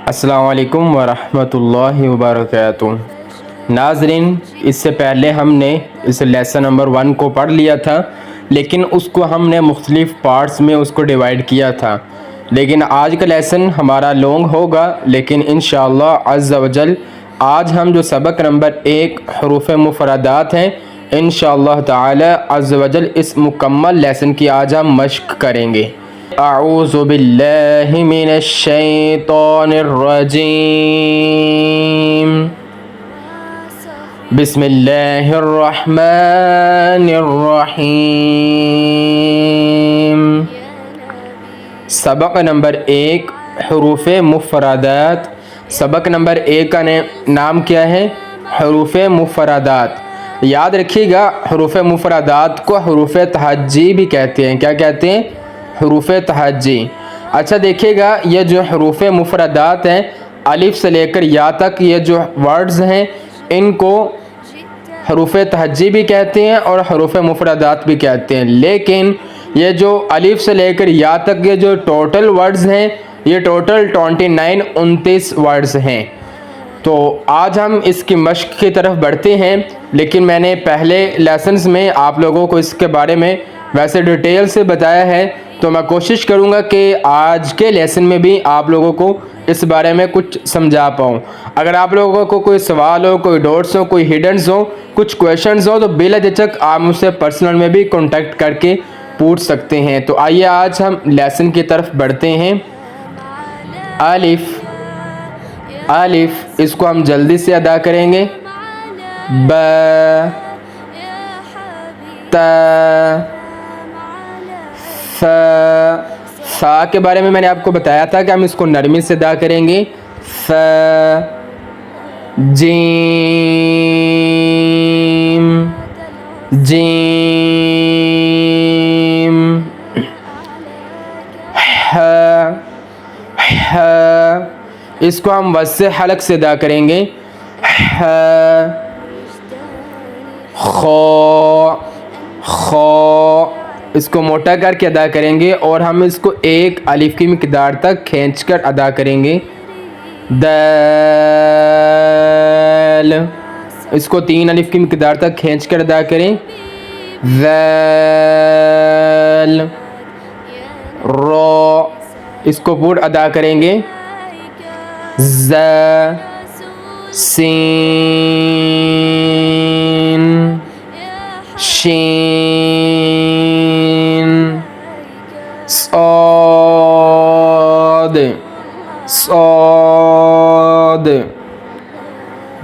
السلام علیکم ورحمۃ اللہ وبرکاتہ۔ ناظرین، اس سے پہلے ہم نے اس لیسن نمبر 1 کو پڑھ لیا تھا، لیکن اس کو ہم نے مختلف پارٹس میں اس کو ڈیوائیڈ کیا تھا۔ لیکن آج کا لیسن ہمارا لانگ ہوگا، لیکن انشاءاللہ عز و جل آج ہم جو سبق نمبر 1 حروف مفردات ہیں، انشاءاللہ تعالی عز و جل اس مکمل لیسن کی آج ہم مشق کریں گے۔ اعوذ باللہ من الشیطان الرجیم، بسم اللہ الرحمن الرحیم۔ سبق نمبر 1 حروف مفردات۔ سبق نمبر 1 کا نام کیا ہے؟ حروف مفردات۔ یاد رکھیے گا، حروف مفردات کو حروف تہجی بھی کہتے ہیں۔ کیا کہتے ہیں؟ حروف تہجی۔ اچھا دیکھیے گا، یہ جو حروف مفردات ہیں، الف سے لے کر یا تک یہ جو ورڈز ہیں، ان کو حروف تہجی بھی کہتے ہیں اور حروف مفردات بھی کہتے ہیں۔ لیکن یہ جو الف سے لے کر یا تک یہ جو ٹوٹل ورڈز ہیں، یہ ٹوٹل 29 ورڈز ہیں۔ تو آج ہم اس کی مشق کی طرف بڑھتے ہیں، لیکن میں نے پہلے لیسنز میں آپ لوگوں کو اس کے بارے میں ویسے ڈیٹیل سے بتایا ہے، تو میں کوشش کروں گا کہ آج کے لیسن میں بھی آپ لوگوں کو اس بارے میں کچھ سمجھا پاؤں۔ اگر آپ لوگوں کو کوئی سوال ہو، کوئی ڈاؤٹس ہو، کوئی ہڈنز ہو، کچھ کویشچنز ہو، تو بلا جھجک آپ مجھ سے پرسنل میں بھی کانٹیکٹ کر کے پوچھ سکتے ہیں۔ تو آئیے آج ہم لیسن کی طرف بڑھتے ہیں۔ الف، الف اس کو ہم جلدی سے ادا کریں گے۔ ب، ت، ث۔ ثا کے بارے میں نے آپ کو بتایا تھا کہ ہم اس کو نرمی سے ادا کریں گے۔ ث، جیم، جیم، ح، ح اس کو ہم وسع حلق سے ادا کریں گے۔ ح، خو، خو اس کو موٹا کر کے ادا کریں گے اور ہم اس کو ایک الف کی مقدار تک کھینچ کر ادا کریں گے۔ دال اس کو 3 الف کی مقدار تک کھینچ کر ادا کریں۔ ذال، رو اس کو پورا ادا کریں گے۔ ز، سین، شین، صاد، صاد،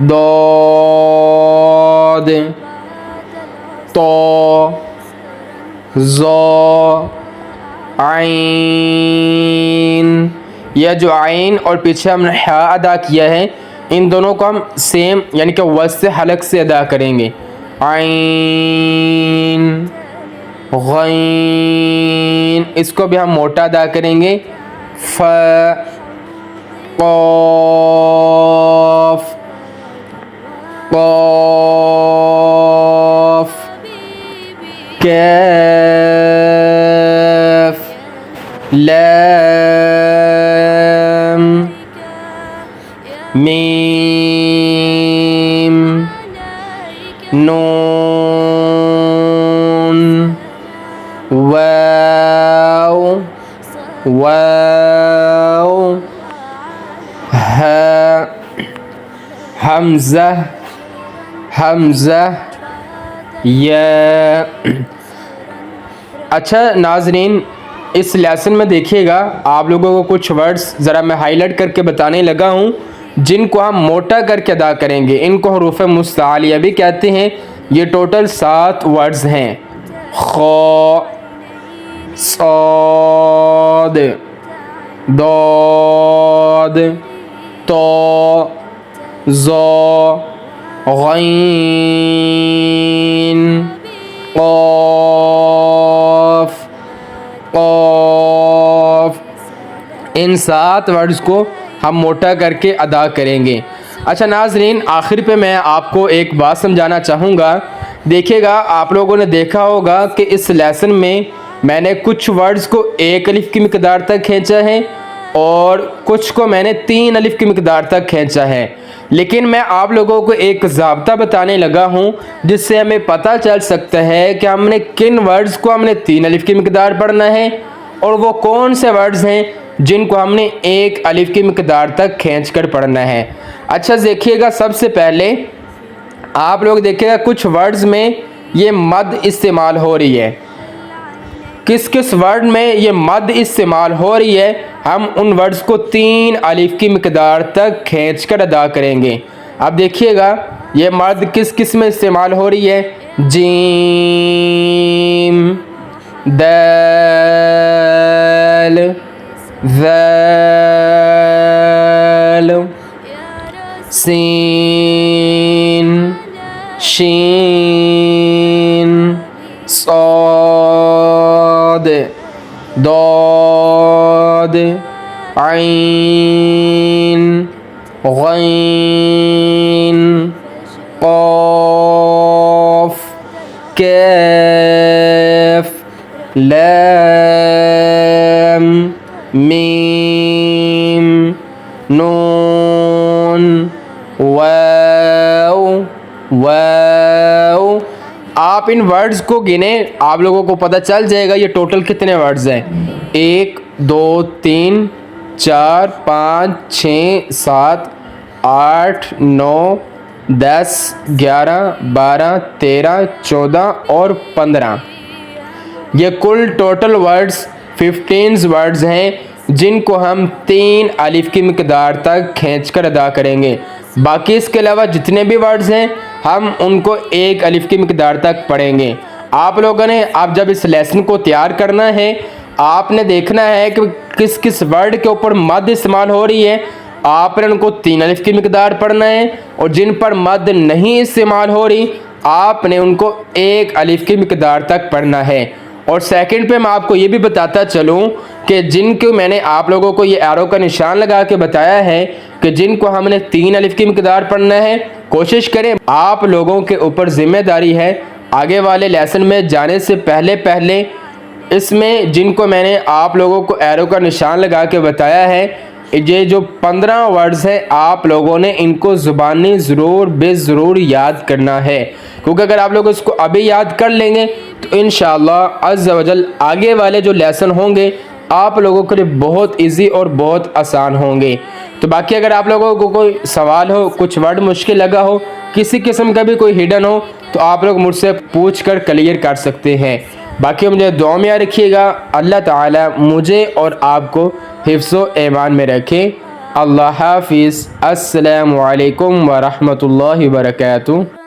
ضاد، طا، ظا، عین۔ یہ جو عین اور پیچھے ہم نے ح ادا کیا ہے، ان دونوں کو ہم سیم یعنی کہ وسع حلق سے ادا کریں گے۔ عین، غین اس کو بھی ہم موٹا ادا کریں گے۔ ف، قاف، قاف، کاف، لام، میم، نون، واو، واو، ہا، حمزہ، حمزہ، یا۔ اچھا ناظرین، اس لیسن میں دیکھیے گا، آپ لوگوں کو کچھ ورڈز ذرا میں ہائی لائٹ کر کے بتانے لگا ہوں، جن کو ہم موٹا کر کے ادا کریں گے۔ ان کو حروف مستعلیہ بھی کہتے ہیں۔ یہ ٹوٹل 7 ورڈز ہیں۔ خا، صاد، ضاد، طا، ظا، غین، قاف، قاف۔ ان 7 ورڈز کو ہم موٹا کر کے ادا کریں گے۔ اچھا ناظرین، آخر پہ میں آپ کو ایک بات سمجھانا چاہوں گا۔ دیکھیے گا، آپ لوگوں نے دیکھا ہوگا کہ اس لیسن میں نے کچھ ورڈز کو ایک الف کی مقدار تک کھینچا ہے اور کچھ کو میں نے 3 الف کی مقدار تک کھینچا ہے، لیکن میں آپ لوگوں کو ایک ضابطہ بتانے لگا ہوں جس سے ہمیں پتہ چل سکتا ہے کہ ہم نے کن ورڈز کو ہم نے 3 الف کی مقدار پڑھنا ہے اور وہ کون سے ورڈز ہیں جن کو ہم نے 1 الف کی مقدار تک کھینچ کر پڑھنا ہے۔ اچھا دیکھیے گا، سب سے پہلے آپ لوگ دیکھیے گا کچھ ورڈز میں یہ مد استعمال ہو رہی ہے، کس کس ورڈ میں یہ مد استعمال ہو رہی ہے ہم ان ورڈز کو 3 الف کی مقدار تک کھینچ کر ادا کریں گے۔ اب دیکھیے گا یہ مد کس کس میں استعمال ہو رہی ہے، جیم، دال، ذال، سین، شین، صاد، ضاد، عین، غین، قاف، کاف، لام، میم، نون، واو، واو۔ آپ ان ورڈز کو گنیں، آپ لوگوں کو پتہ چل جائے گا یہ ٹوٹل کتنے ورڈز ہیں، 1 2 3 4 5 6 7 8 9 10 11 12 13 14 اور 15۔ یہ کل ٹوٹل ورڈز 15 ورڈز ہیں جن کو ہم 3 الف کی مقدار تک کھینچ کر ادا کریں گے۔ باقی اس کے علاوہ جتنے بھی ورڈز ہیں ہم ان کو 1 الف کی مقدار تک پڑھیں گے۔ آپ لوگوں نے اب جب اس لیسن کو تیار کرنا ہے، آپ نے دیکھنا ہے کہ کس کس ورڈ کے اوپر مد استعمال ہو رہی ہے، آپ نے ان کو 3 الف کی مقدار پڑھنا ہے، اور جن پر مد نہیں استعمال ہو رہی آپ نے ان کو 1 الف کی مقدار تک پڑھنا ہے۔ اور سیکنڈ پہ میں آپ کو یہ بھی بتاتا چلوں کہ جن کو میں نے آپ لوگوں کو یہ ایرو کا نشان لگا کے بتایا ہے کہ جن کو ہم نے 3 الف کی مقدار پڑھنا ہے، کوشش کریں آپ لوگوں کے اوپر ذمہ داری ہے آگے والے لیسن میں جانے سے پہلے اس میں جن کو میں نے آپ لوگوں کو ایرو کا نشان لگا کے بتایا ہے، یہ جو 15 ورڈز ہیں آپ لوگوں نے ان کو زبانی ضرور یاد کرنا ہے، کیونکہ اگر آپ لوگ اس کو ابھی یاد کر لیں گے تو انشاءاللہ عز و جل آگے والے جو لیسن ہوں گے آپ لوگوں کے لیے بہت ایزی اور بہت آسان ہوں گے۔ تو باقی اگر آپ لوگوں کو کوئی سوال ہو، کچھ ورڈ مشکل لگا ہو، کسی قسم کا بھی کوئی ہڈن ہو تو آپ لوگ مجھ سے پوچھ کر کلیئر کر سکتے ہیں۔ باقی مجھے دعا میں رکھیے گا، اللہ تعالی مجھے اور آپ کو حفظ و ایمان میں رکھے۔ اللہ حافظ، السلام علیکم ورحمۃ اللہ وبرکاتہ۔